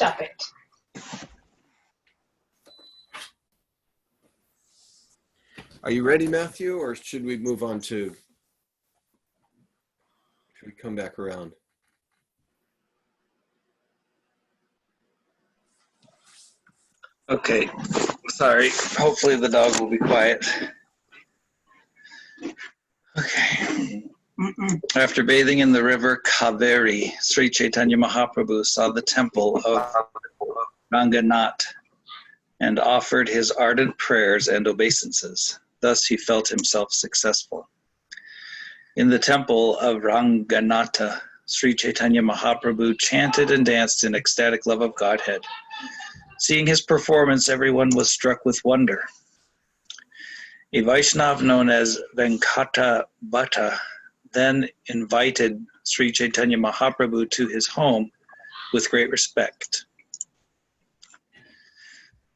Stop it. Are you ready, Matthew, or should we move on to, should we come back around? Okay, sorry. Hopefully the dog will be quiet. Okay. After bathing in the river Kaveri, Sri Chaitanya Mahaprabhu saw the temple of Ranganath and offered his ardent prayers and obeisances. Thus he felt himself successful. In the temple of Ranganatha, Sri Chaitanya Mahaprabhu chanted and danced in ecstatic love of Godhead. Seeing his performance, everyone was struck with wonder. A Vaishnav known as Venkata Bhatta then invited Sri Chaitanya Mahaprabhu to his home with great respect.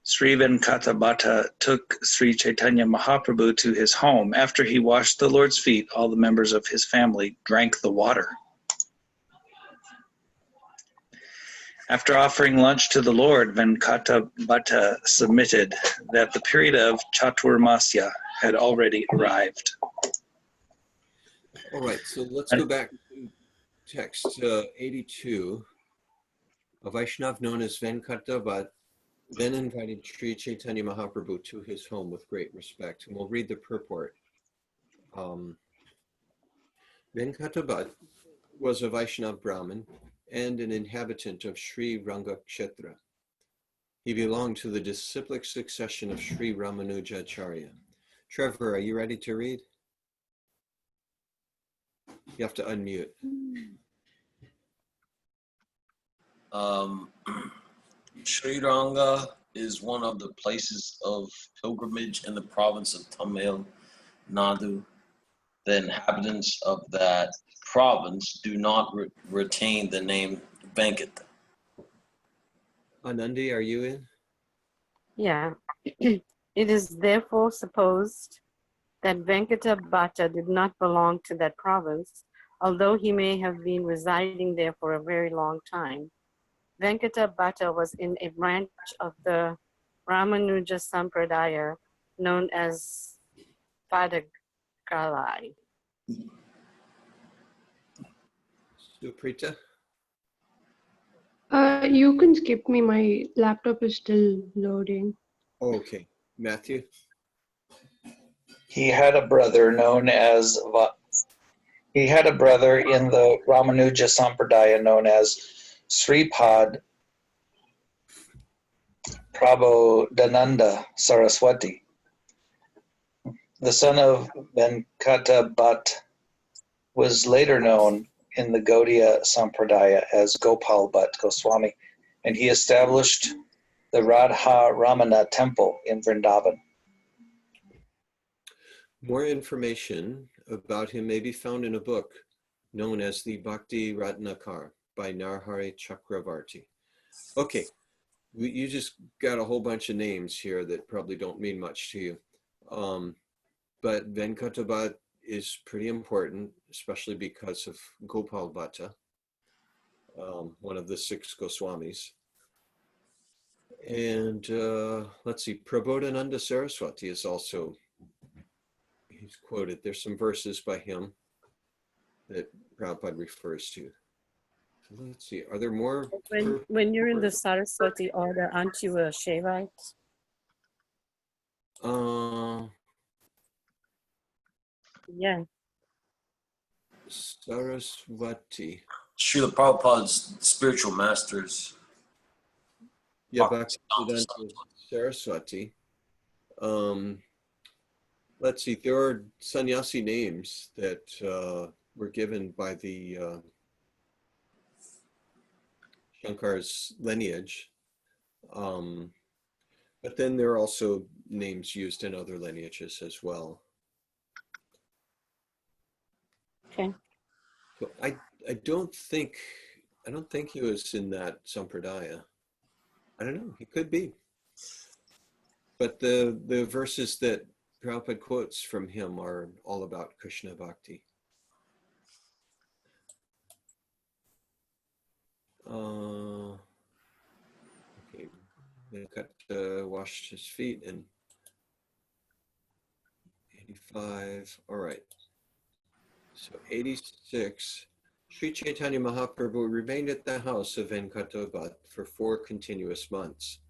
Sri Venkata Bhatta took Sri Chaitanya Mahaprabhu to his home. After he washed the Lord's feet, all the members of his family drank the water. After offering lunch to the Lord, Venkata Bhatta submitted that the period of Chaturmasya had already arrived. All right, so let's go back to text 82. A Vaishnav known as Venkata Bhatta then invited Sri Chaitanya Mahaprabhu to his home with great respect. And we'll read the purport. Venkata Bhatta was a Vaishnav Brahman and an inhabitant of Sri Rangakshetra. He belonged to the disciplic succession of Sri Ramanujacharya. Trevor, are you ready to read? You have to unmute. Sri Ranga is one of the places of pilgrimage in the province of Tamil Nadu. The inhabitants of that province do not retain the name Venkata. Anandi, are you in? Yeah. It is therefore supposed that Venkata Bhatta did not belong to that province, although he may have been residing there for a very long time. Venkata Bhatta was in a branch of the Ramanuja Sampradaya known as Padagalai. Suprita? You can skip me. My laptop is still loading. Okay. Matthew? He had a brother in the Ramanuja Sampradaya known as Sripad Prabodhananda Saraswati. The son of Venkata Bhatta was later known in the Gaudiya Sampradaya as Gopal Bhatt Goswami, and he established the Radha Ramana temple in Vrindavan. More information about him may be found in a book known as the Bhakti Ratnakar by Narhari Chakravarti. Okay, you just got a whole bunch of names here that probably don't mean much to you. But Venkata Bhatta is pretty important, especially because of Gopal Bhatta, one of the 6 Goswamis. And let's see, Prabodhananda Saraswati is also, he's quoted. There's some verses by him that Prabhupada refers to. Let's see, are there more? When you're in the Saraswati order, aren't you a Shaivite? Yeah. Saraswati. Srila Prabhupada's spiritual masters. Yeah, Bhaktivedanta Saraswati. Let's see, there are sannyasi names that were given by the Shankar's lineage. But then there are also names used in other lineages as well. Okay. So I don't think he was in that sampradaya. I don't know, he could be. But the verses that Prabhupada quotes from him are all about Krishna Bhakti. Venkata washed his feet and 85. All right. So 86. Sri Chaitanya Mahaprabhu remained at the house of Venkata Bhatt for 4 continuous months.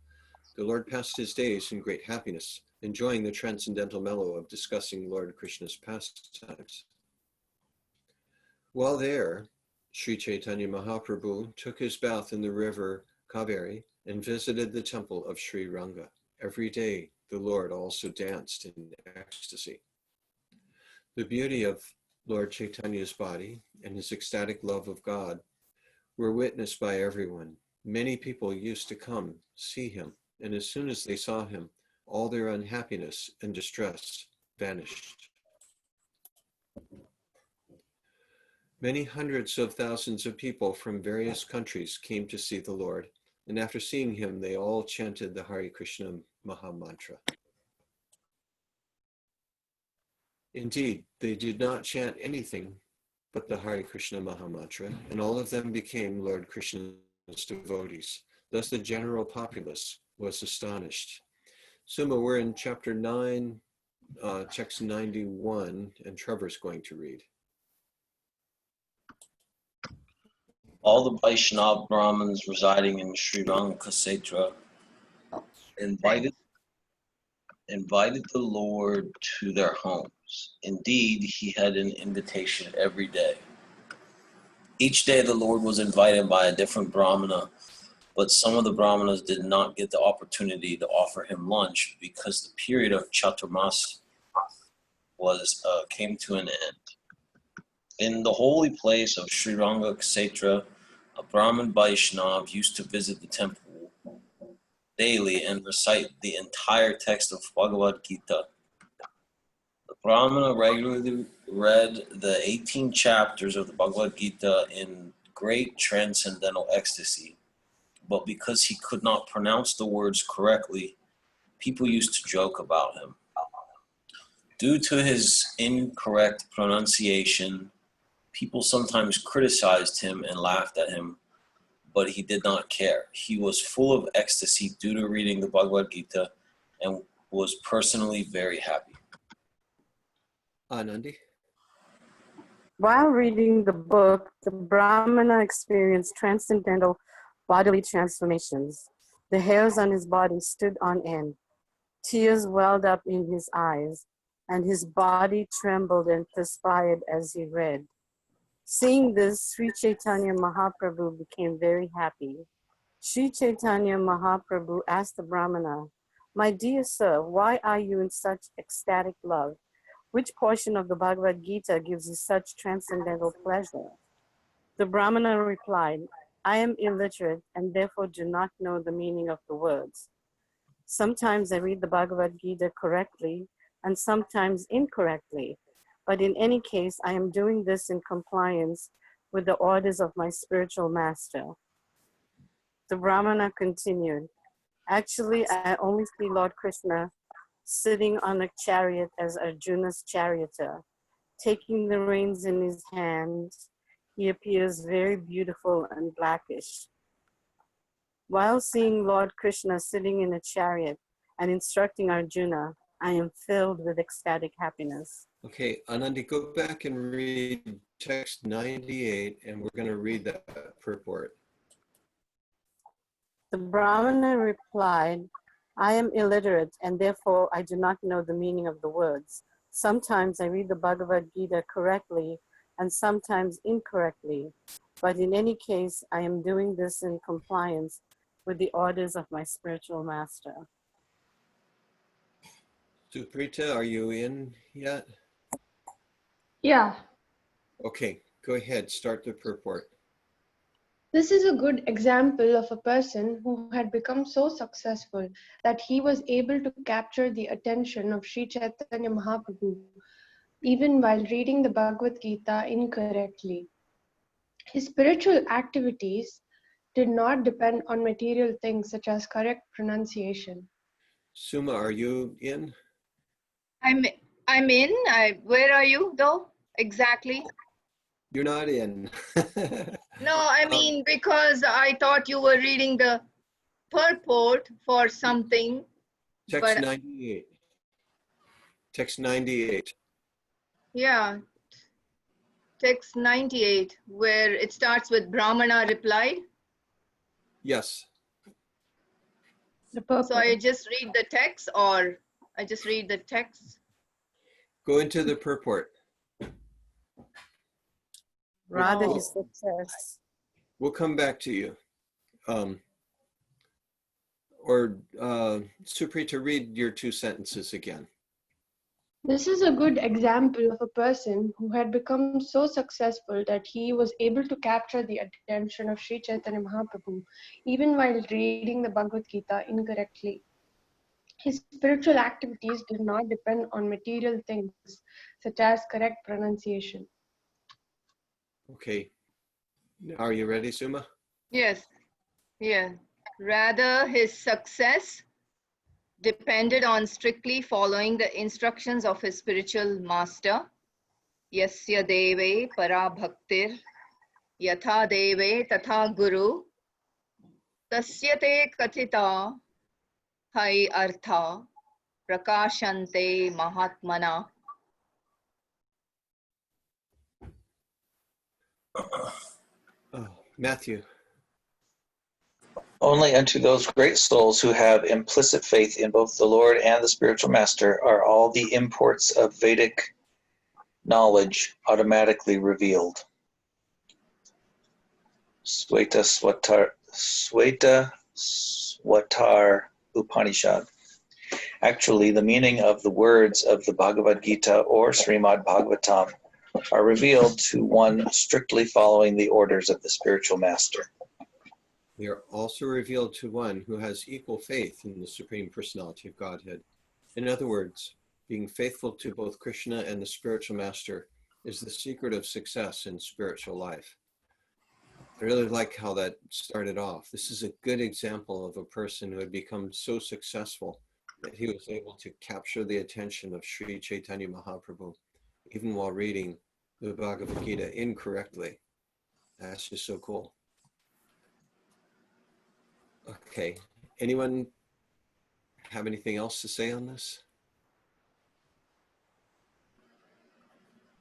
The Lord passed his days in great happiness, enjoying the transcendental mellow of discussing Lord Krishna's pastimes. While there, Sri Chaitanya Mahaprabhu took his bath in the river Kaveri and visited the temple of Sri Ranga. Every day, the Lord also danced in ecstasy. The beauty of Lord Chaitanya's body and his ecstatic love of God were witnessed by everyone. Many people used to come see him, and as soon as they saw him, all their unhappiness and distress vanished. Many hundreds of thousands of people from various countries came to see the Lord, and after seeing him, they all chanted the Hare Krishna Maha Mantra. Indeed, they did not chant anything but the Hare Krishna Maha Mantra, and all of them became Lord Krishna's devotees. Thus the general populace was astonished. Suma, we're in chapter 9, text 91, and Trevor's going to read. All the Vaishnava Brahmins residing in Sri Ranga Kshetra invited the Lord to their homes. Indeed, he had an invitation every day. Each day the Lord was invited by a different Brahmana, but some of the Brahmanas did not get the opportunity to offer him lunch because the period of Chaturmas came to an end. In the holy place of Sri Ranga Kshetra, a Brahmin Vaishnav used to visit the temple daily and recite the entire text of Bhagavad Gita. The Brahmana regularly read the 18 chapters of the Bhagavad Gita in great transcendental ecstasy, but because he could not pronounce the words correctly, people used to joke about him. Due to his incorrect pronunciation, people sometimes criticized him and laughed at him, but he did not care. He was full of ecstasy due to reading the Bhagavad Gita and was personally very happy. Anandi? While reading the book, the Brahmana experienced transcendental bodily transformations. The hairs on his body stood on end. Tears welled up in his eyes, and his body trembled and perspired as he read. Seeing this, Sri Chaitanya Mahaprabhu became very happy. Sri Chaitanya Mahaprabhu asked the Brahmana, "My dear sir, why are you in such ecstatic love? Which portion of the Bhagavad Gita gives you such transcendental pleasure?" The Brahmana replied, "I am illiterate and therefore do not know the meaning of the words. Sometimes I read the Bhagavad Gita correctly and sometimes incorrectly. But in any case, I am doing this in compliance with the orders of my spiritual master." The Brahmana continued, "Actually, I only see Lord Krishna sitting on a chariot as Arjuna's charioteer. Taking the reins in his hands, he appears very beautiful and blackish. While seeing Lord Krishna sitting in a chariot and instructing Arjuna, I am filled with ecstatic happiness." Okay, Anandi, go back and read text 98, and we're going to read that purport. The Brahmana replied, "I am illiterate and therefore I do not know the meaning of the words. Sometimes I read the Bhagavad Gita correctly and sometimes incorrectly. But in any case, I am doing this in compliance with the orders of my spiritual master." Suprita, are you in yet? Yeah, Okay, go ahead, start the purport. this is a good example of a person who had become so successful that he was able to capture the attention of Sri Chaitanya Mahaprabhu even while reading the Bhagavad Gita incorrectly. His spiritual activities did not depend on material things such as correct pronunciation. Suma, are you in? I'm in. Where are you though? Exactly. You're not in. No, I mean because I thought you were reading the purport for something, Text but 98. Text 98. yeah, text 98, where it starts with Brahmana replied. Yes. The So purport. I just read the text, or I just read the text? Go into the purport. Rather Oh. his success. We'll come back to you. Suprita, read your 2 sentences again. This is a good example of a person who had become so successful that he was able to capture the attention of Sri Chaitanya Mahaprabhu even while reading the Bhagavad Gita incorrectly. His spiritual activities did not depend on material things such as correct pronunciation. Okay. Are you ready, Suma? Yes, yeah. Rather, his success depended on strictly following the instructions of his spiritual master. Yasya deve para bhaktir, yatha deve tatha guru, tasya te kathita hai artha, prakashante mahatmana. Matthew. Only unto those great souls who have implicit faith in both the Lord and the spiritual master are all the imports of Vedic knowledge automatically revealed. Sweta Swatar Upanishad. Actually, the meaning of the words of the Bhagavad Gita or Srimad Bhagavatam are revealed to one strictly following the orders of the spiritual master. They are also revealed to one who has equal faith in the Supreme Personality of Godhead. In other words, being faithful to both Krishna and the spiritual master is the secret of success in spiritual life. I really like how that started off. This is a good example of a person who had become so successful that he was able to capture the attention of Sri Chaitanya Mahaprabhu, even while reading the Bhagavad Gita incorrectly. That's just so cool. Okay, anyone have anything else to say on this?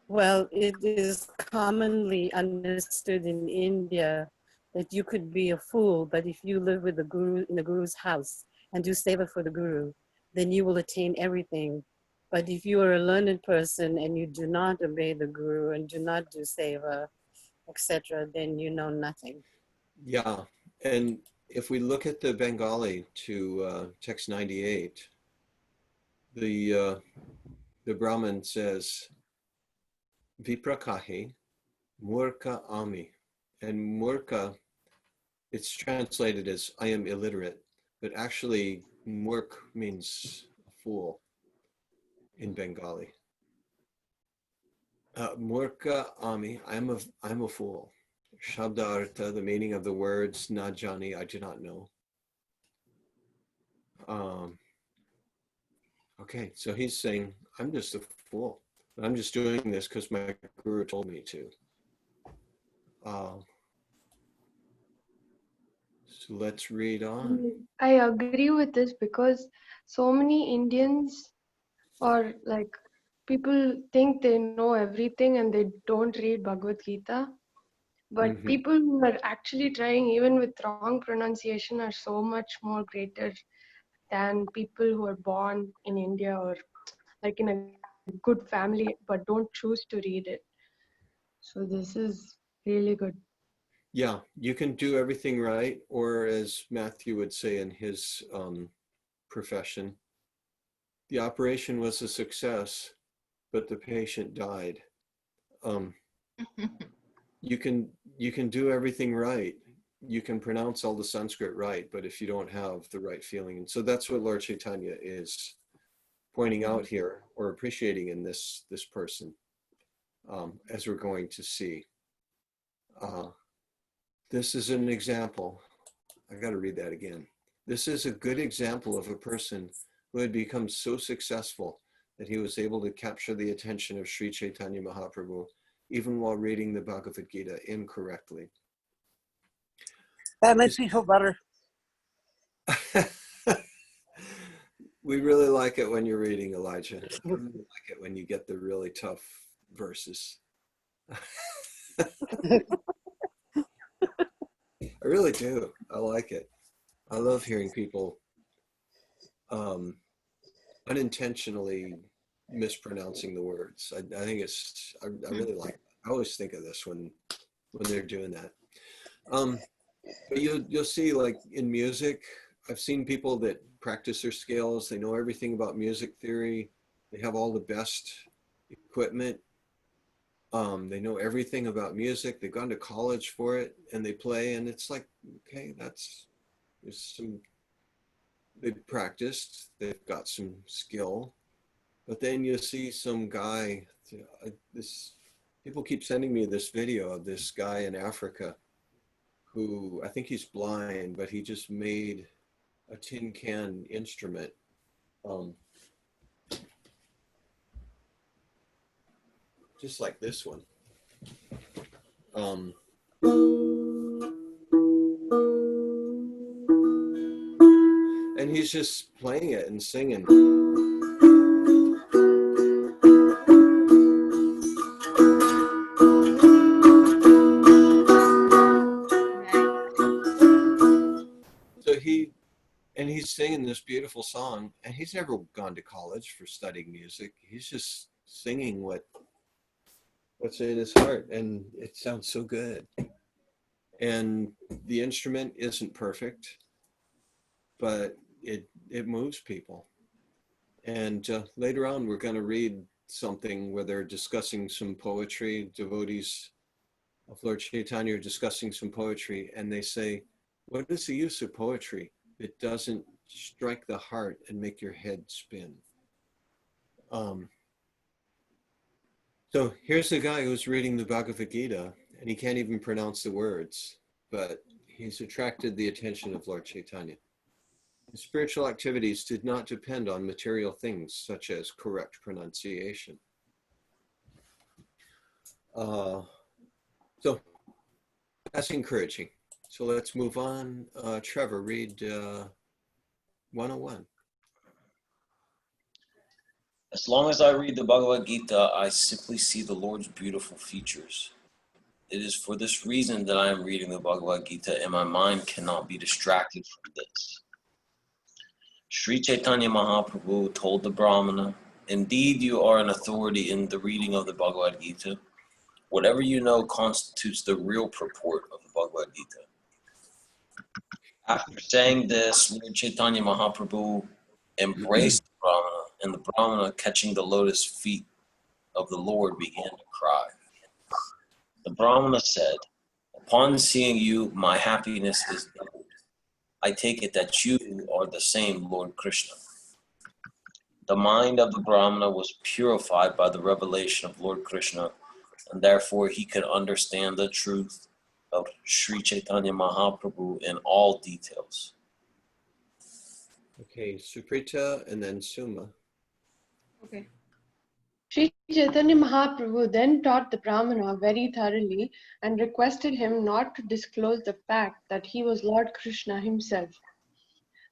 Well, it is commonly understood in India that you could be a fool, but if you live with the guru in the guru's house and do seva for the guru, then you will attain everything. But if you are a learned person and you do not obey the guru and do not do seva, etc., then you know nothing. Yeah, and if we look at the Bengali to text 98, the Brahman says, Viprakahi, Murka Ami. And Murka, it's translated as I am illiterate, but actually Murk means a fool in Bengali. Murka Ami, I'm a fool. Shabdarta, the meaning of the words, Najani, I do not know. Okay, so he's saying, I'm just a fool. I'm just doing this because my guru told me to. So let's read on. I agree with this because so many Indians or like people think they know everything and they don't read Bhagavad Gita. But people who are actually trying, even with wrong pronunciation, are so much more greater than people who are born in India or like in a good family but don't choose to read it. So this is really good. Yeah, you can do everything right, or as Matthew would say in his profession, the operation was a success, but the patient died. You can do everything right. You can pronounce all the Sanskrit right, but if you don't have the right feeling, and so that's what Lord Chaitanya is pointing out here or appreciating in this person, as we're going to see. This is an example. I got to read that again. This is a good example of a person who had become so successful that he was able to capture the attention of Sri Chaitanya Mahaprabhu, even while reading the Bhagavad Gita incorrectly. That makes me feel better. We really like it when you're reading, Elijah. I really like it when you get the really tough verses. I really do. I like it. I love hearing people unintentionally mispronouncing the words. I think it's, I really like it. I always think of this when they're doing that. But you'll see, like in music, I've seen people that practice their scales. They know everything about music theory. They have all the best equipment. They know everything about music. They've gone to college for it, and they play. And it's like, okay, there's some. They've practiced. They've got some skill. But then you see some guy. People keep sending me this video of this guy in Africa who, I think he's blind, but he just made a tin can instrument. Just like this one. And he's just playing it and singing. So he's singing this beautiful song, and he's never gone to college for studying music. He's just singing what's in his heart, and it sounds so good. And the instrument isn't perfect, but it moves people. And later on, we're going to read something where they're discussing some poetry. Devotees of Lord Caitanya are discussing some poetry, and they say, what is the use of poetry? It doesn't strike the heart and make your head spin. So here's a guy who's reading the Bhagavad Gita, and he can't even pronounce the words, but he's attracted the attention of Lord Caitanya. His spiritual activities did not depend on material things such as correct pronunciation. So that's encouraging. So let's move on. Trevor, read 101. As long as I read the Bhagavad Gita, I simply see the Lord's beautiful features. It is for this reason that I am reading the Bhagavad Gita, and my mind cannot be distracted from this. Sri Chaitanya Mahaprabhu told the Brahmana, indeed you are an authority in the reading of the Bhagavad Gita. Whatever you know constitutes the real purport of the Bhagavad Gita. After saying this, Lord Chaitanya Mahaprabhu embraced the Brahmana, and the Brahmana, catching the lotus feet of the Lord, began to cry. The Brahmana said, upon seeing you, my happiness is doubled. I take it that you are the same Lord Krishna. The mind of the Brahmana was purified by the revelation of Lord Krishna, and therefore he could understand the truth of Sri Chaitanya Mahaprabhu in all details. Okay, Suprita and then Suma. Okay. Sri Chaitanya Mahaprabhu then taught the Brahmana very thoroughly and requested him not to disclose the fact that he was Lord Krishna himself.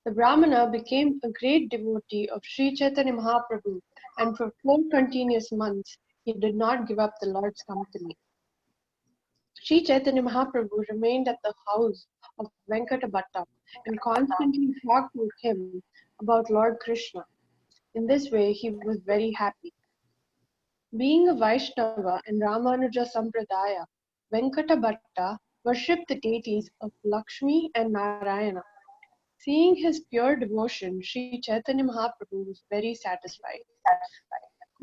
The Brahmana became a great devotee of Sri Chaitanya Mahaprabhu, and for 4 continuous months he did not give up the Lord's company. Sri Chaitanya Mahaprabhu remained at the house of Venkata Bhatta and constantly talked with him about Lord Krishna. In this way, he was very happy. Being a Vaishnava in Ramanuja Sampradaya, Venkata Bhatta worshipped the deities of Lakshmi and Narayana. Seeing his pure devotion, Sri Chaitanya Mahaprabhu was very satisfied.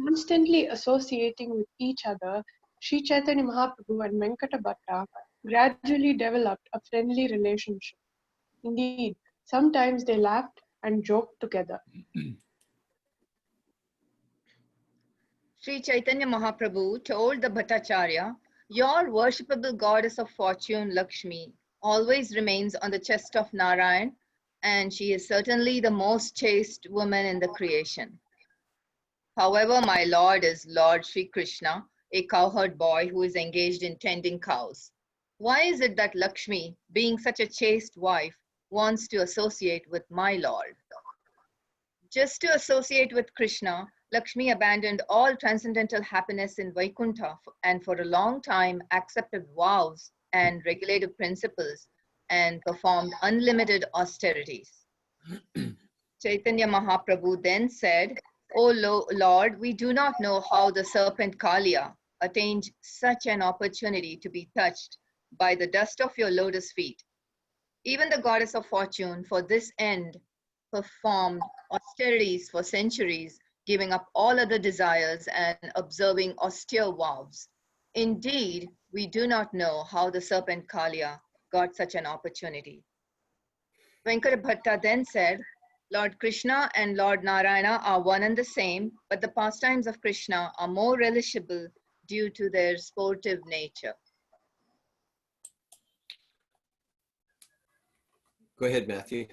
Constantly associating with each other, Sri Chaitanya Mahaprabhu and Venkata Bhatta gradually developed a friendly relationship. Indeed, sometimes they laughed and joked together. Sri Chaitanya Mahaprabhu told the Bhattacharya, your worshipable goddess of fortune, Lakshmi, always remains on the chest of Narayan, and she is certainly the most chaste woman in the creation. However, my lord is Lord Sri Krishna, a cowherd boy who is engaged in tending cows. Why is it that Lakshmi, being such a chaste wife, wants to associate with my lord? Just to associate with Krishna, Lakshmi abandoned all transcendental happiness in Vaikuntha and for a long time accepted vows and regulative principles and performed unlimited austerities. Chaitanya Mahaprabhu then said, O Lord, we do not know how the serpent Kalia attained such an opportunity to be touched by the dust of your lotus feet. Even the goddess of fortune, for this end, performed austerities for centuries, giving up all other desires and observing austere vows. Indeed, we do not know how the serpent Kalia got such an opportunity. Venkata Bhatta then said, Lord Krishna and Lord Narayana are one and the same, but the pastimes of Krishna are more relishable due to their sportive nature. Go ahead, Matthew.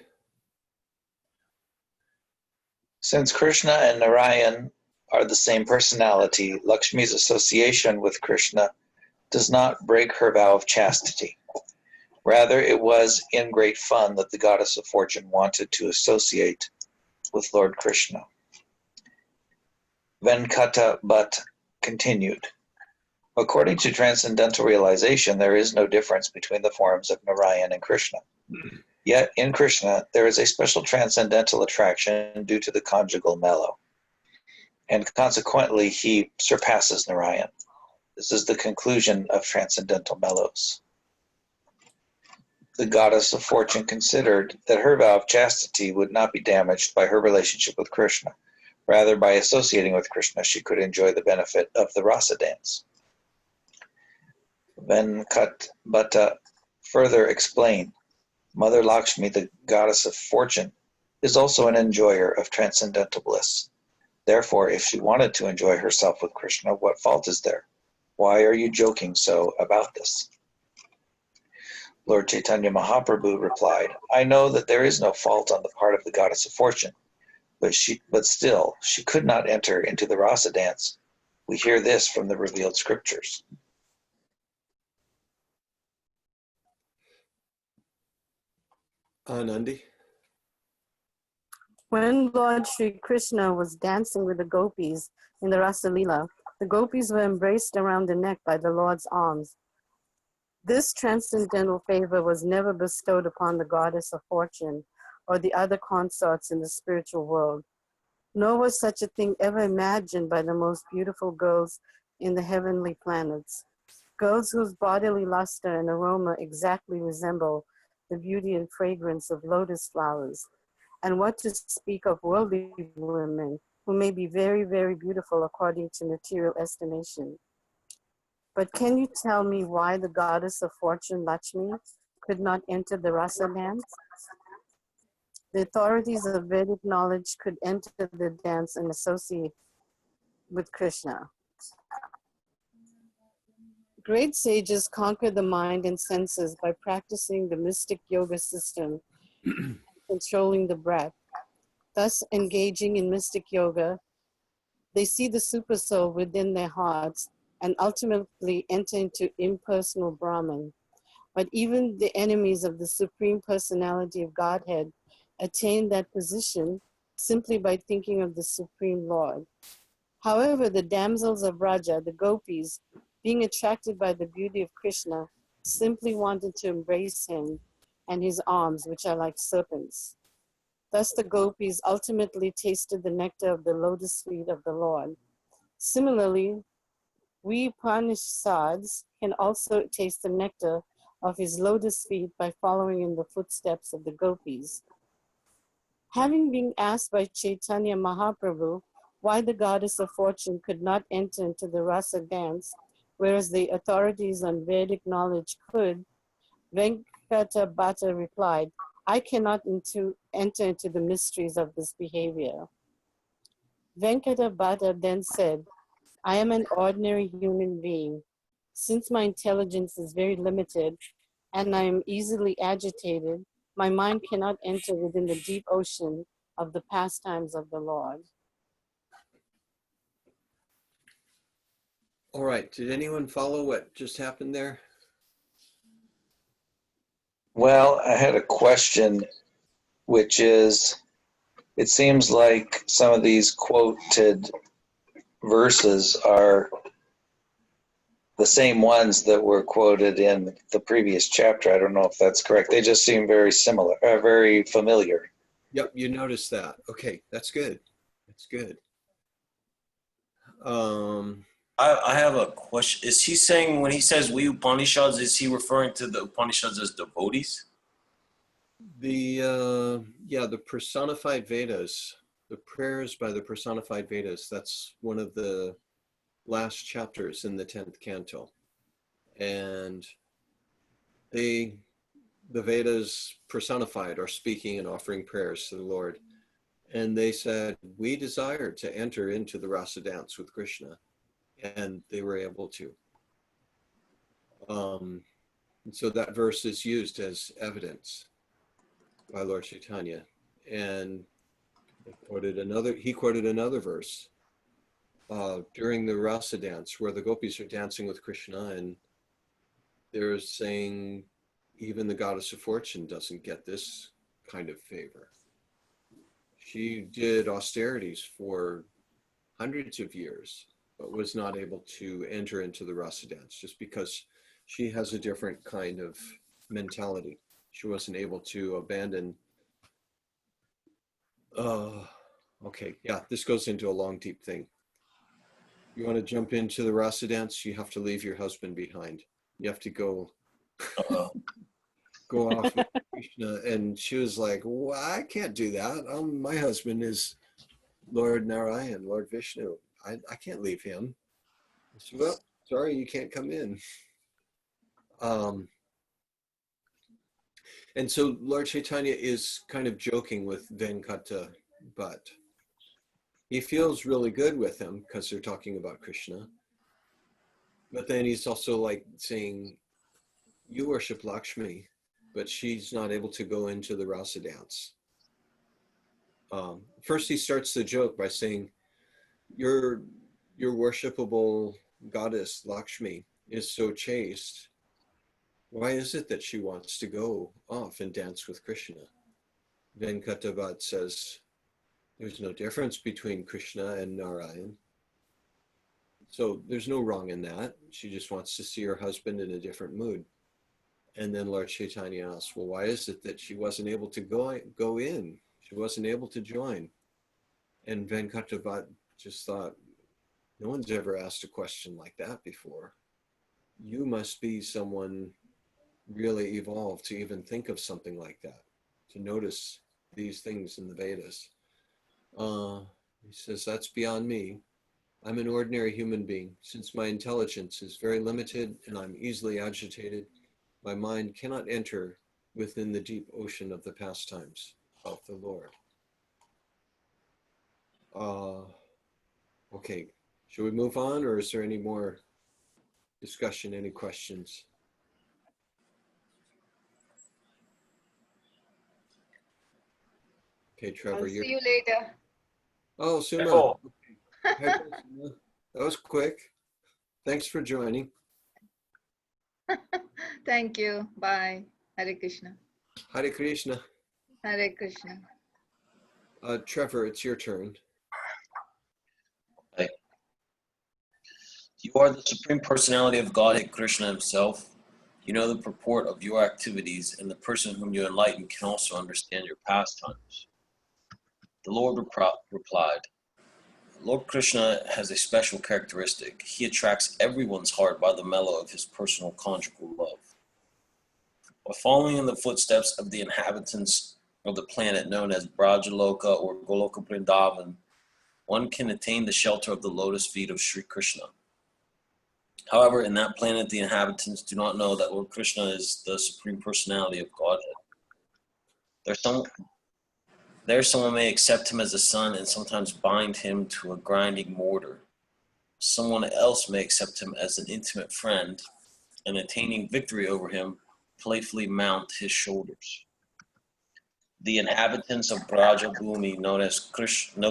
Since Krishna and Narayan are the same personality, Lakshmi's association with Krishna does not break her vow of chastity. Rather, it was in great fun that the goddess of fortune wanted to associate with Lord Krishna. Venkata Bhatt continued, according to transcendental realization, there is no difference between the forms of Narayan and Krishna. Yet in Krishna, there is a special transcendental attraction due to the conjugal mellow, and consequently he surpasses Narayan. This is the conclusion of transcendental mellows. The goddess of fortune considered that her vow of chastity would not be damaged by her relationship with Krishna. Rather, by associating with Krishna, she could enjoy the benefit of the rasa dance. Venkat Bhatta further explained, Mother Lakshmi, the goddess of fortune, is also an enjoyer of transcendental bliss. Therefore, if she wanted to enjoy herself with Krishna, what fault is there? Why are you joking so about this? Lord Chaitanya Mahaprabhu replied, I know that there is no fault on the part of the goddess of fortune, but still, she could not enter into the rasa dance. We hear this from the revealed scriptures. Nandi. When Lord Sri Krishna was dancing with the gopis in the Rasa Leela, the gopis were embraced around the neck by the Lord's arms. This transcendental favor was never bestowed upon the goddess of fortune or the other consorts in the spiritual world, nor was such a thing ever imagined by the most beautiful girls in the heavenly planets, girls whose bodily luster and aroma exactly resemble the beauty and fragrance of lotus flowers. And what to speak of worldly women who may be very, very beautiful according to material estimation. But can you tell me why the goddess of fortune, Lakshmi, could not enter the rasa dance? The authorities of Vedic knowledge could enter the dance and associate with Krishna. Great sages conquer the mind and senses by practicing the mystic yoga system, controlling the breath. Thus, engaging in mystic yoga, they see the supersoul within their hearts and ultimately enter into impersonal Brahman. But even the enemies of the Supreme Personality of Godhead attain that position simply by thinking of the Supreme Lord. However, the damsels of Braja, the gopis, being attracted by the beauty of Krishna, simply wanted to embrace him and his arms, which are like serpents. Thus the gopis ultimately tasted the nectar of the lotus feet of the Lord. Similarly, we Upanishads can also taste the nectar of his lotus feet by following in the footsteps of the gopis. Having been asked by Chaitanya Mahaprabhu why the goddess of fortune could not enter into the rasa dance, whereas the authorities on Vedic knowledge could, Venkata Bhatta replied, I cannot enter into the mysteries of this behavior. Venkata Bhatta then said, I am an ordinary human being. Since my intelligence is very limited and I am easily agitated, my mind cannot enter within the deep ocean of the pastimes of the Lord. All right. Did anyone follow what just happened there? Well, I had a question, which is, it seems like some of these quoted verses are the same ones that were quoted in the previous chapter. I don't know if that's correct. They just seem very similar, very familiar. Yep, you noticed that. Okay, that's good. That's good. I have a question. Is he saying when he says we Upanishads, is he referring to the Upanishads as devotees? The personified Vedas, the prayers by the personified Vedas, that's one of the last chapters in the 10th canto. And the Vedas personified are speaking and offering prayers to the Lord. And they said, we desire to enter into the rasa dance with Krishna. And they were able to. And so that verse is used as evidence by Lord Caitanya. And he quoted another verse during the rasa dance where the gopis are dancing with Krishna, and they're saying even the goddess of fortune doesn't get this kind of favor. She did austerities for hundreds of years, but was not able to enter into the rasa dance just because she has a different kind of mentality. She wasn't able to abandon. Okay, yeah, this goes into a long, deep thing. You want to jump into the rasa dance, you have to leave your husband behind. You have to go off with Krishna. And she was like, well, I can't do that. My husband is Lord Narayan, Lord Vishnu. I can't leave him. I said, well, sorry, you can't come in. And so Lord Caitanya is kind of joking with Venkata Bhatt. He feels really good with him because they're talking about Krishna. But then he's also like saying, you worship Lakshmi, but she's not able to go into the rasa dance. First, he starts the joke by saying, your worshipable goddess Lakshmi is so chaste. Why is it that she wants to go off and dance with Krishna? Venkata Bhatt says, there's no difference between Krishna and Narayan. So there's no wrong in that. She just wants to see her husband in a different mood. And then Lord Caitanya asks, well, why is it that she wasn't able to go in? She wasn't able to join. And Venkata Bhatt just thought, no one's ever asked a question like that before. You must be someone really evolved to even think of something like that, to notice these things in the Vedas. He says, that's beyond me. I'm an ordinary human being. Since my intelligence is very limited and I'm easily agitated, my mind cannot enter within the deep ocean of the pastimes of the Lord. Okay, should we move on, or is there any more discussion, any questions? Okay, Trevor, I'll see you later. Oh, Suma. Oh. Okay. Hi, Suma. That was quick. Thanks for joining. Thank you. Bye. Hare Krishna. Hare Krishna. Hare Krishna. Trevor, it's your turn. Okay. You are the Supreme Personality of Godhead, Krishna himself. You know the purport of your activities, and the person whom you enlighten can also understand your pastimes. The Lord replied, Lord Krishna has a special characteristic. He attracts everyone's heart by the mellow of his personal conjugal love. By following in the footsteps of the inhabitants of the planet known as Brajaloka or Goloka Vrindavan, one can attain the shelter of the lotus feet of Sri Krishna. However, in that planet, the inhabitants do not know that Lord Krishna is the Supreme Personality of Godhead. There someone may accept him as a son and sometimes bind him to a grinding mortar. Someone else may accept him as an intimate friend and, attaining victory over him, playfully mount his shoulders. The inhabitants of Braja Bhumi know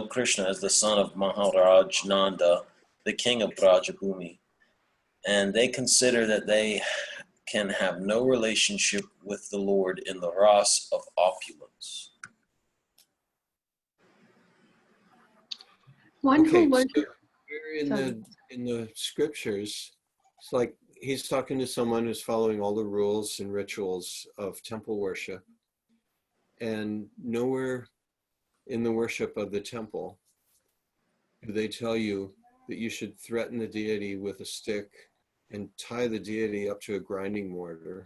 Krishna as the son of Maharaj Nanda, the king of Braja Bhumi, and they consider that they can have no relationship with the Lord in the ras of opulence. One Okay, who so worships. we're Sorry. in the scriptures. It's like he's talking to someone who's following all the rules and rituals of temple worship, and nowhere in the worship of the temple do they tell you that you should threaten the deity with a stick and tie the deity up to a grinding mortar,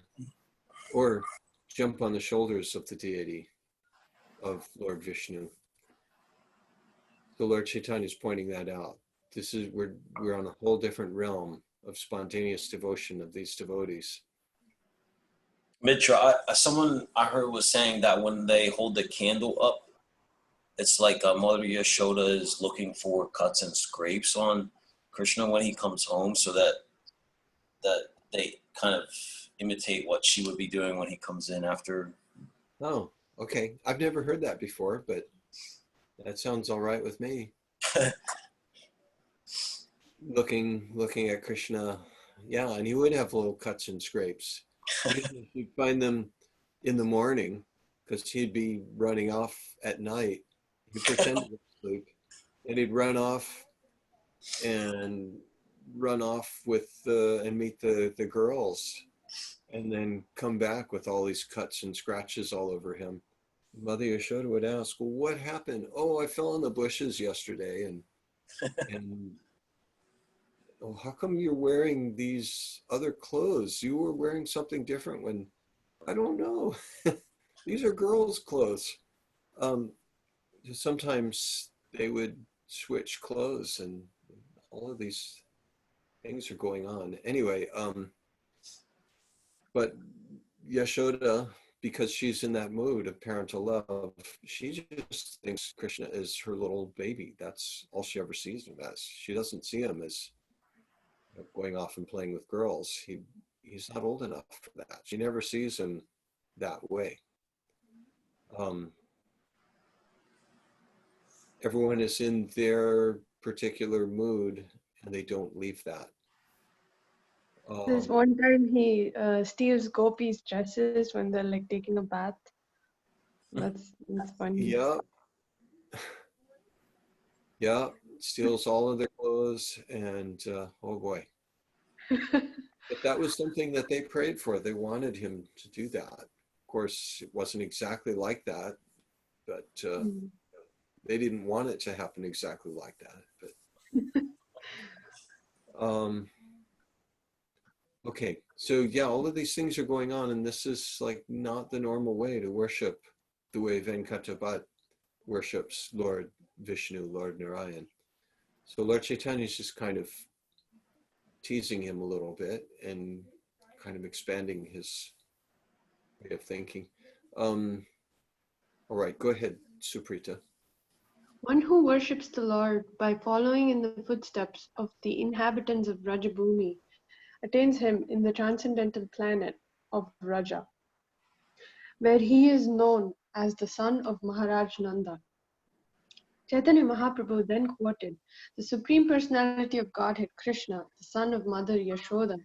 or jump on the shoulders of the deity of Lord Vishnu. So Lord Chaitanya is pointing that out. This is we're on a whole different realm of spontaneous devotion of these devotees. Mitra, someone I heard was saying that when they hold the candle up, it's like Mother Yashoda is looking for cuts and scrapes on Krishna when he comes home, so that they kind of imitate what she would be doing when he comes in after. Oh, okay. I've never heard that before, but that sounds all right with me. Looking at Krishna, yeah, and he would have little cuts and scrapes. You'd find them in the morning because he'd be running off at night. He'd pretend to sleep, and he'd run off and with and meet the girls, and then come back with all these cuts and scratches all over him. Mother Yashoda would ask, "Well, what happened?" "Oh, I fell in the bushes yesterday, and oh, how come you're wearing these other clothes? You were wearing something different when." "I don't know. These are girls' clothes." Um, Sometimes they would switch clothes, and all of these things are going on. Anyway, but Yashoda, because she's in that mood of parental love, she just thinks Krishna is her little baby. That's all she ever sees him as. She doesn't see him as going off and playing with girls. He's not old enough for that. She never sees him that way. Everyone is in their particular mood, and they don't leave that. There's one time he steals gopis' dresses when they're like taking a bath. That's funny. Yeah, yeah, steals all of their clothes, and oh boy. But that was something that they prayed for. They wanted him to do that. Of course, it wasn't exactly like that, but they didn't want it to happen exactly like that. But okay, so yeah, all of these things are going on, and this is like not the normal way to worship the way Venkata Bhatt worships Lord Vishnu, Lord Narayan. So Lord Chaitanya is just kind of teasing him a little bit and kind of expanding his way of thinking. All right, go ahead, Suprita. One who worships the Lord by following in the footsteps of the inhabitants of Rajabhumi attains him in the transcendental planet of Raja, where he is known as the son of Maharaj Nanda. Chaitanya Mahaprabhu then quoted, "The Supreme Personality of Godhead, Krishna, the son of Mother Yashoda,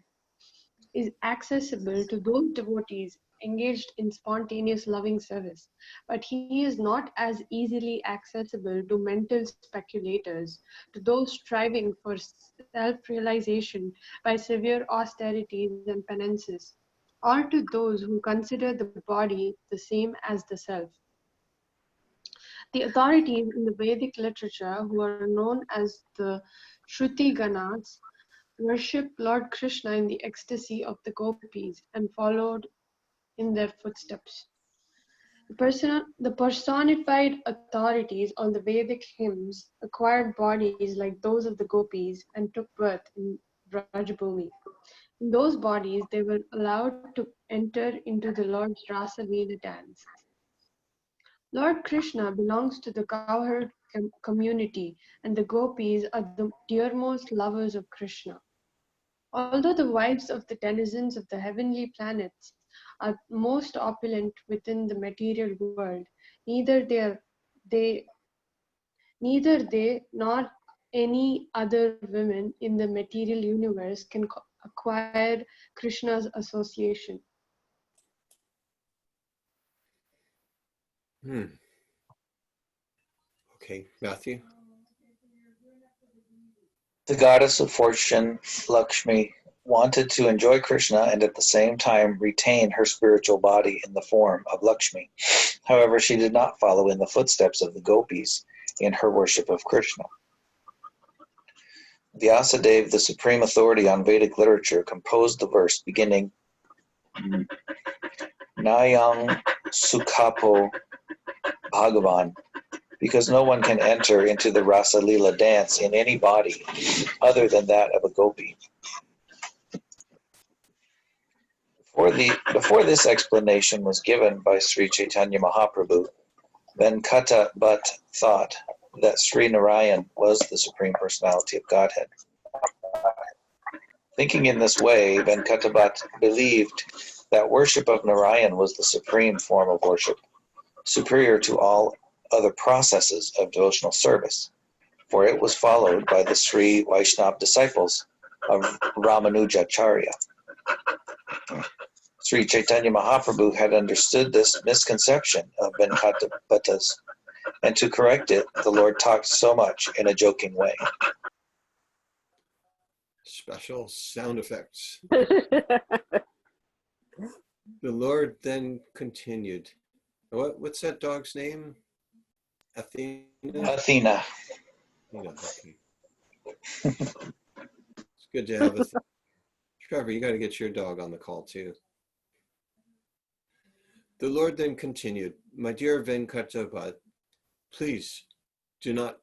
is accessible to those devotees engaged in spontaneous loving service, but he is not as easily accessible to mental speculators, to those striving for self-realization by severe austerities and penances, or to those who consider the body the same as the self. The authorities in the Vedic literature, who are known as the Shruti Ganas, worship Lord Krishna in the ecstasy of the gopis and followed in their footsteps. The personified authorities on the Vedic hymns acquired bodies like those of the gopis and took birth in Rajabhumi. In those bodies, they were allowed to enter into the Lord's Rasa Leela dance. Lord Krishna belongs to the cowherd community, and the gopis are the dearmost lovers of Krishna. Although the wives of the denizens of the heavenly planets are most opulent within the material world, neither they nor any other women in the material universe can acquire Krishna's association. Okay, Matthew. The goddess of fortune, Lakshmi, wanted to enjoy Krishna and at the same time retain her spiritual body in the form of Lakshmi. However, she did not follow in the footsteps of the gopis in her worship of Krishna. Vyasadeva, the supreme authority on Vedic literature, composed the verse beginning Nayang Sukhapo Bhagavan, because no one can enter into the Rasa Leela dance in any body other than that of a gopi. Before this explanation was given by Sri Caitanya Mahaprabhu, Venkata Bhatt thought that Sri Narayan was the Supreme Personality of Godhead. Thinking in this way, Venkata Bhatt believed that worship of Narayan was the supreme form of worship, superior to all other processes of devotional service, for it was followed by the Sri Vaishnava disciples of Ramanujacharya. Sri Chaitanya Mahaprabhu had understood this misconception of Venkata Bhatta's, and to correct it, the Lord talked so much in a joking way. Special sound effects. The Lord then continued. What's that dog's name? Athena? Athena. Okay. It's good to have Athena. Trevor, you got to get your dog on the call too. The Lord then continued, my dear Venkata Bhatt, please do not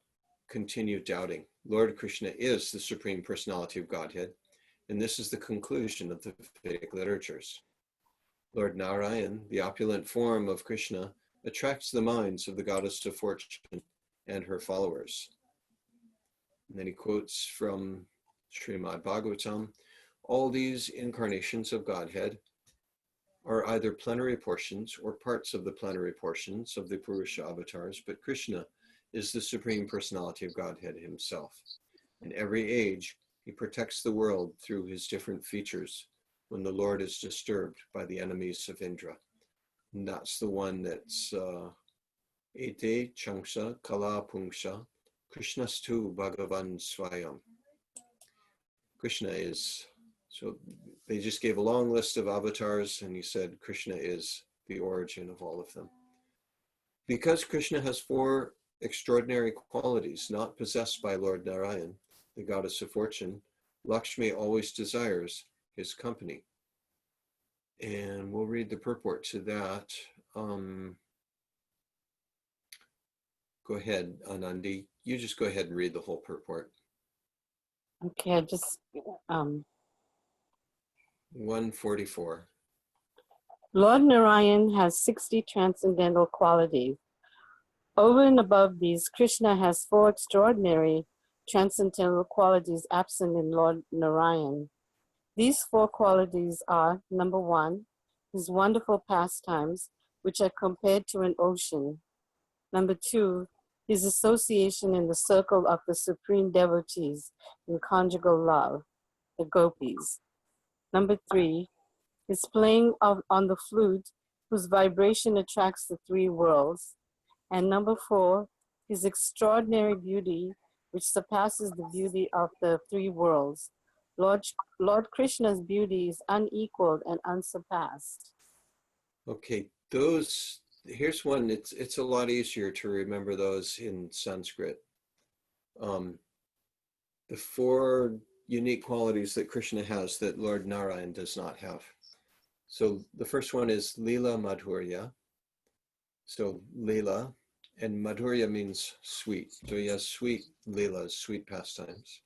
continue doubting. Lord Krishna is the Supreme Personality of Godhead, and this is the conclusion of the Vedic literatures. Lord Narayan, the opulent form of Krishna, attracts the minds of the goddess of fortune and her followers. And then he quotes from Srimad Bhagavatam, all these incarnations of Godhead are either plenary portions or parts of the plenary portions of the Purusha avatars, but Krishna is the Supreme Personality of Godhead himself. In every age, he protects the world through his different features when the Lord is disturbed by the enemies of Indra. And that's the one that's Ete Changsha Kala Pungsha Krishnastu Bhagavan Swayam. Krishna is, so they just gave a long list of avatars and he said Krishna is the origin of all of them. Because Krishna has 4 extraordinary qualities not possessed by Lord Narayan, the goddess of fortune, Lakshmi always desires his company. And we'll read the purport to that. Go ahead, Anandi. You just go ahead and read the whole purport. Okay, I just 144. Lord Narayan has 60 transcendental qualities. Over and above these, Krishna has 4 extraordinary transcendental qualities absent in Lord Narayan. These 4 qualities are, number 1, his wonderful pastimes, which are compared to an ocean. Number 2, his association in the circle of the supreme devotees in conjugal love, the gopis. Number 3, his playing on the flute, whose vibration attracts the 3 worlds. And number 4, his extraordinary beauty, which surpasses the beauty of the 3 worlds. Lord Krishna's beauty is unequaled and unsurpassed. Okay, here's one, it's a lot easier to remember those in Sanskrit. The 4 unique qualities that Krishna has that Lord Narayan does not have. So the first one is Leela Madhurya. So Leela, and Madhurya means sweet. So he has sweet Leelas, sweet pastimes.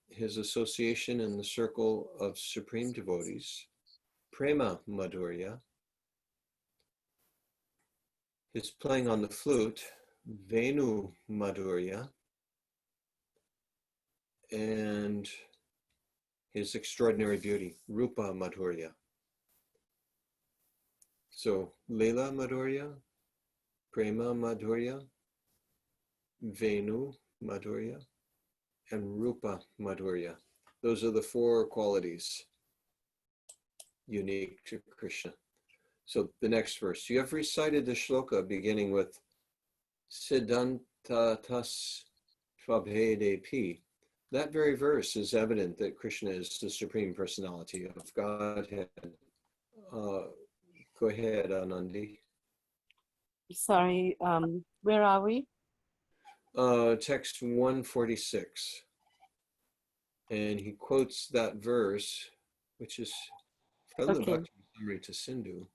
His association in the circle of supreme devotees, Prema Madhurya. His playing on the flute, Venu Madhurya. And his extraordinary beauty, Rupa Madhurya. So Leela Madhurya, Prema Madhurya, Venu Madhurya, and Rupa Madhurya. Those are the 4 qualities unique to Krishna. So the next verse, you have recited the shloka beginning with Siddhantatas Tvabhedepi. That very verse is evident that Krishna is the Supreme Personality of Godhead. Go ahead, Anandi. Sorry, where are we? Text 146. And he quotes that verse, which is from the Okay. Bhakti-Samrita Sindhu.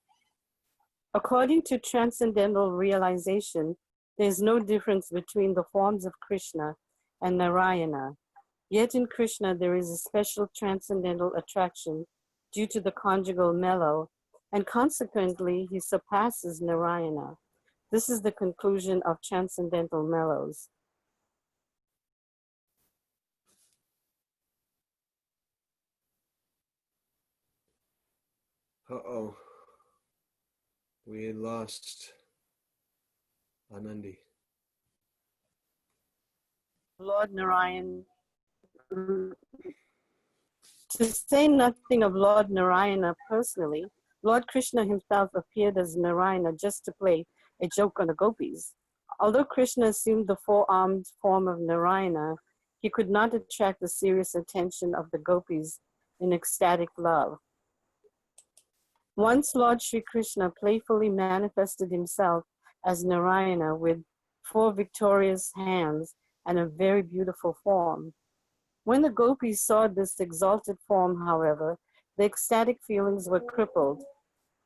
According to transcendental realization, there is no difference between the forms of Krishna and Narayana. Yet in Krishna, there is a special transcendental attraction due to the conjugal mellow, and consequently, he surpasses Narayana. This is the conclusion of transcendental mellows. Uh-oh. We lost Anandi. Lord Narayan, to say nothing of Lord Narayana personally, Lord Krishna himself appeared as Narayana just to play a joke on the gopis. Although Krishna assumed the four-armed form of Narayana, he could not attract the serious attention of the gopis in ecstatic love. Once Lord Sri Krishna playfully manifested himself as Narayana with 4 victorious hands and a very beautiful form. When the gopis saw this exalted form, however, the ecstatic feelings were crippled.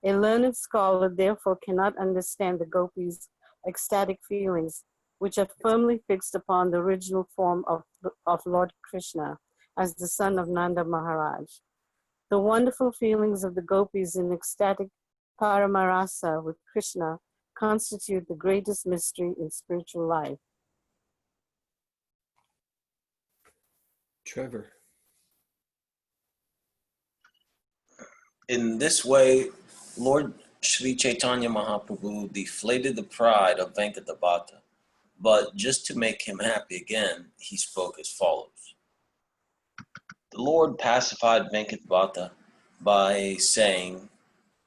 A learned scholar therefore cannot understand the gopis' ecstatic feelings, which are firmly fixed upon the original form of Lord Krishna as the son of Nanda Maharaj. The wonderful feelings of the gopis in ecstatic paramarasa with Krishna constitute the greatest mystery in spiritual life. Trevor. In this way, Lord Sri Chaitanya Mahaprabhu deflated the pride of Venkatabhata, but just to make him happy again, he spoke as follows. The Lord pacified Venkatabhata by saying,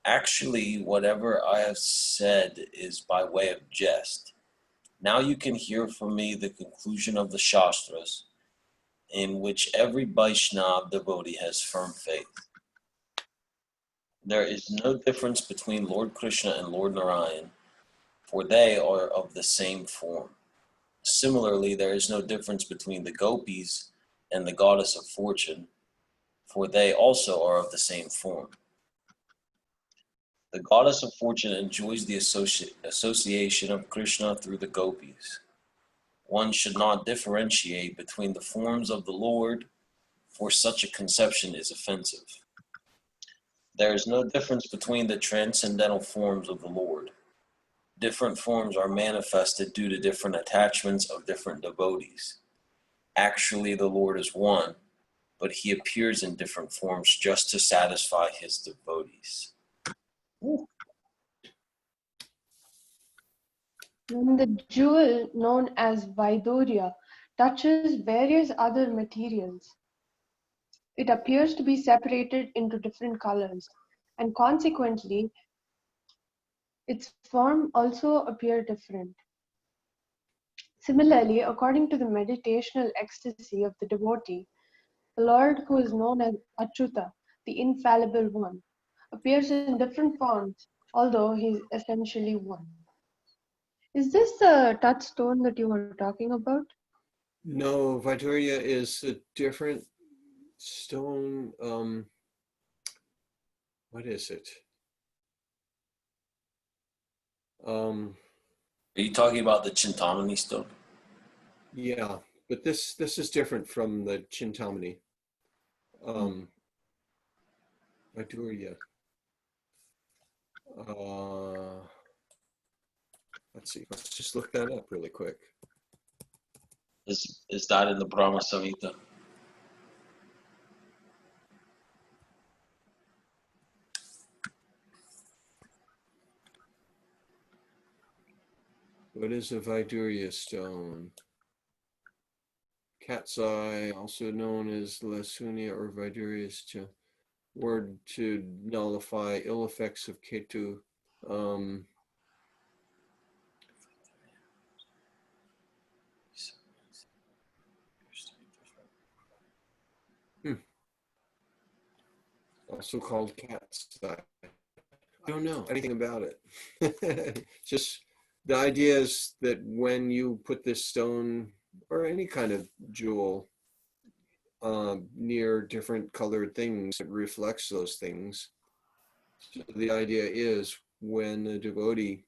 "Actually, whatever I have said is by way of jest. Now you can hear from me the conclusion of the Shastras, in which every Vaishnava devotee has firm faith. There is no difference between Lord Krishna and Lord Narayan, for they are of the same form. Similarly, there is no difference between the gopis and the goddess of fortune, for they also are of the same form. The goddess of fortune enjoys the association of Krishna through the gopis. One should not differentiate between the forms of the Lord, for such a conception is offensive. There is no difference between the transcendental forms of the Lord. Different forms are manifested due to different attachments of different devotees. Actually, the Lord is one, but he appears in different forms just to satisfy his devotees." Ooh. When the jewel known as Vaidurya touches various other materials, it appears to be separated into different colors, and consequently, its form also appears different. Similarly, according to the meditational ecstasy of the devotee, the Lord, who is known as Achyuta, the infallible one, appears in different forms, although he is essentially one. Is this the touchstone that you were talking about? No, Vaidurya is a different stone. What is it? Are you talking about the Chintamani stone? Yeah, but this is different from the Chintamani. Vaidurya. Let's see. Let's just look that up really quick. Is that in the Brahma Samhita? What is a Vaidurya stone? Cat's eye, also known as Lasunia or Vaidurya, is a word to nullify ill effects of Ketu. also called cat's eye. I don't know anything about it. Just the idea is that when you put this stone or any kind of jewel near different colored things, it reflects those things. So the idea is when a devotee's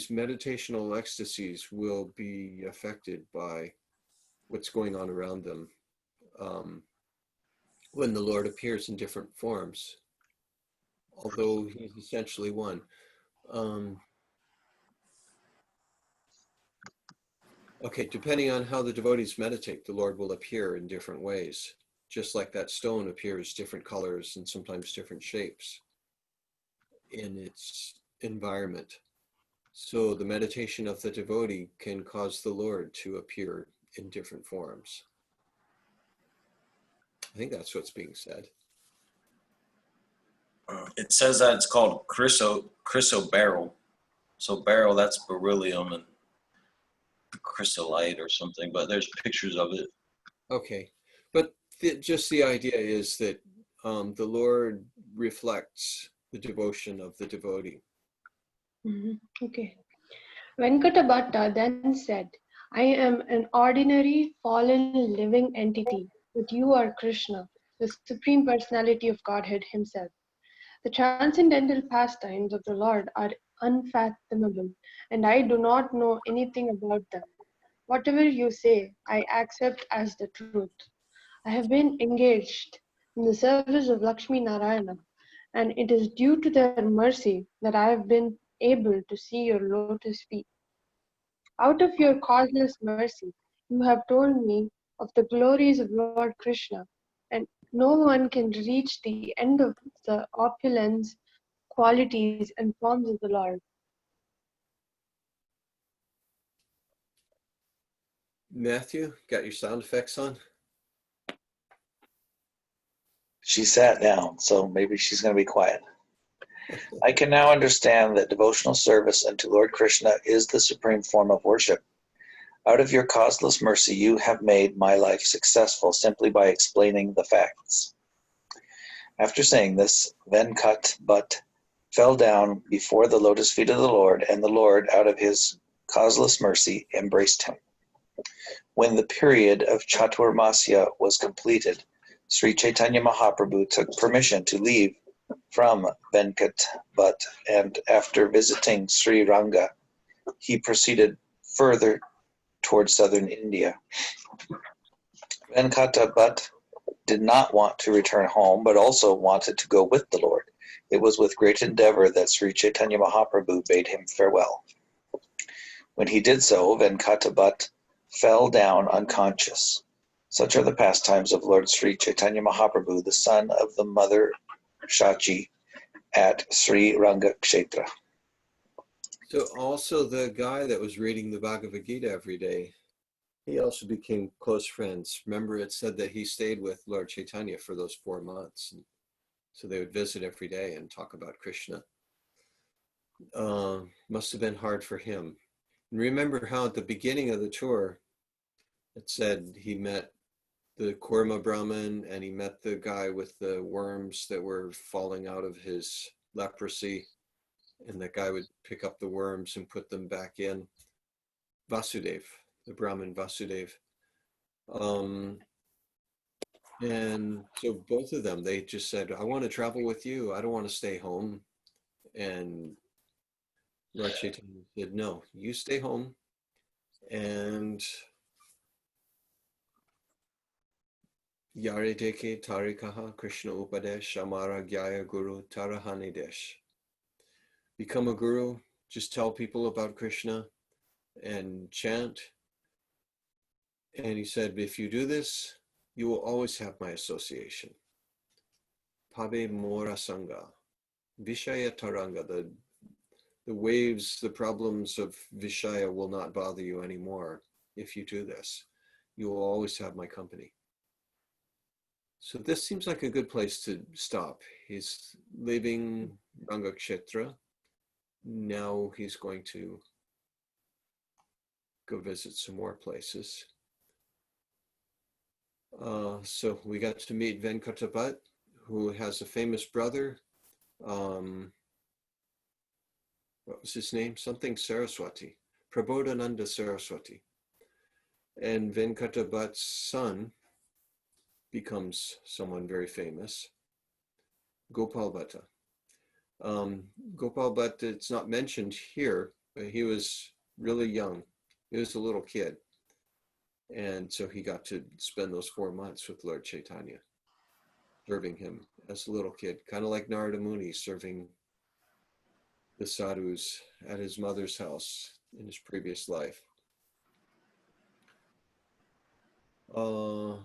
meditational ecstasies will be affected by what's going on around them when the Lord appears in different forms, although he's essentially one. Okay, depending on how the devotees meditate, the Lord will appear in different ways, just like that stone appears different colors and sometimes different shapes in its environment. So the meditation of the devotee can cause the Lord to appear in different forms. I think that's what's being said. It says that it's called chrysoberyl. So beryl, that's beryllium and chrysolite or something, but there's pictures of it. Okay, but just the idea is that the Lord reflects the devotion of the devotee. Okay. Venkatabhatta then said, I am an ordinary fallen living entity, but you are Krishna, the Supreme Personality of Godhead Himself. The transcendental pastimes of the Lord are unfathomable, and I do not know anything about them. Whatever you say, I accept as the truth. I have been engaged in the service of Lakshmi Narayana, and it is due to their mercy that I have been able to see your lotus feet. Out of your causeless mercy, you have told me of the glories of Lord Krishna, and no one can reach the end of the opulence, qualities, and forms of the Lord. Matthew, got your sound effects on? She sat down, so maybe she's going to be quiet. I can now understand that devotional service unto Lord Krishna is the supreme form of worship. Out of your causeless mercy, you have made my life successful simply by explaining the facts. After saying this, Venkat Bhatt fell down before the lotus feet of the Lord, and the Lord, out of his causeless mercy, embraced him. When the period of Chaturmasya was completed, Sri Caitanya Mahaprabhu took permission to leave from Venkat Bhatt, and after visiting Sri Ranga, he proceeded further towards southern India. Venkata Bhatt did not want to return home, but also wanted to go with the Lord. It was with great endeavor that Sri Caitanya Mahaprabhu bade him farewell. When he did so, Venkata Bhatt fell down unconscious. Such are the pastimes of Lord Sri Caitanya Mahaprabhu, the son of the mother Shachi, at Sri Ranga Kshetra. So also the guy that was reading the Bhagavad Gita every day, he also became close friends. Remember, it said that he stayed with Lord Chaitanya for those 4 months. And so they would visit every day and talk about Krishna. Must have been hard for him. And remember how at the beginning of the tour, it said he met the Kurma Brahman and he met the guy with the worms that were falling out of his leprosy. And that guy would pick up the worms and put them back in. Vasudev, the Brahmin Vasudev. And so both of them, they just said, I want to travel with you. I don't want to stay home. And Lord Chaitanya said, no, you stay home. And Yare Deke Tarikaha Krishna Upadesh Amara Gyaya Guru Tarahanidesh. Become a guru, just tell people about Krishna and chant. And he said, if you do this, you will always have my association. Pabe Mora Sangha. Vishaya Taranga, the waves, the problems of Vishaya will not bother you anymore if you do this. You will always have my company. So this seems like a good place to stop. He's leaving Ranga Kshetra. Now he's going to go visit some more places. So we got to meet Venkata Bhatt, who has a famous brother. What was his name? Something Saraswati. Prabodhananda Saraswati. And Venkata Bhatt's son becomes someone very famous, Gopal Bhatta. Gopal Bhatta, it's not mentioned here, but he was really young. He was a little kid. And so he got to spend those 4 months with Lord Chaitanya, serving him as a little kid, kind of like Narada Muni serving the sadhus at his mother's house in his previous life. All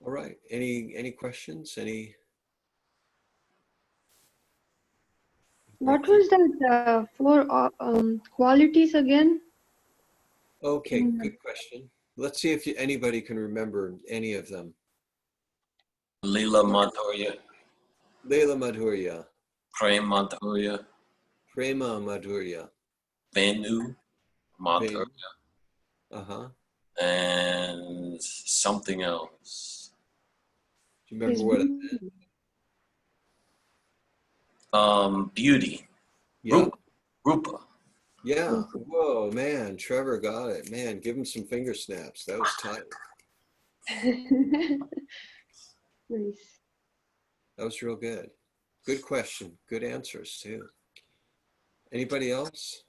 right. Any questions? What was that four qualities again? Okay, good question. Let's see if anybody can remember any of them. Leela Madhurya, Leela Madhurya, Prem Madhurya, Prema Madhurya, Venu Madhurya, uh-huh. and something else. Do you remember what it meant? Beauty. Yeah. Rupa. Yeah. Whoa, man. Trevor got it. Man, give him some finger snaps. That was tight. Nice. That was real good. Good question. Good answers too. Anybody else?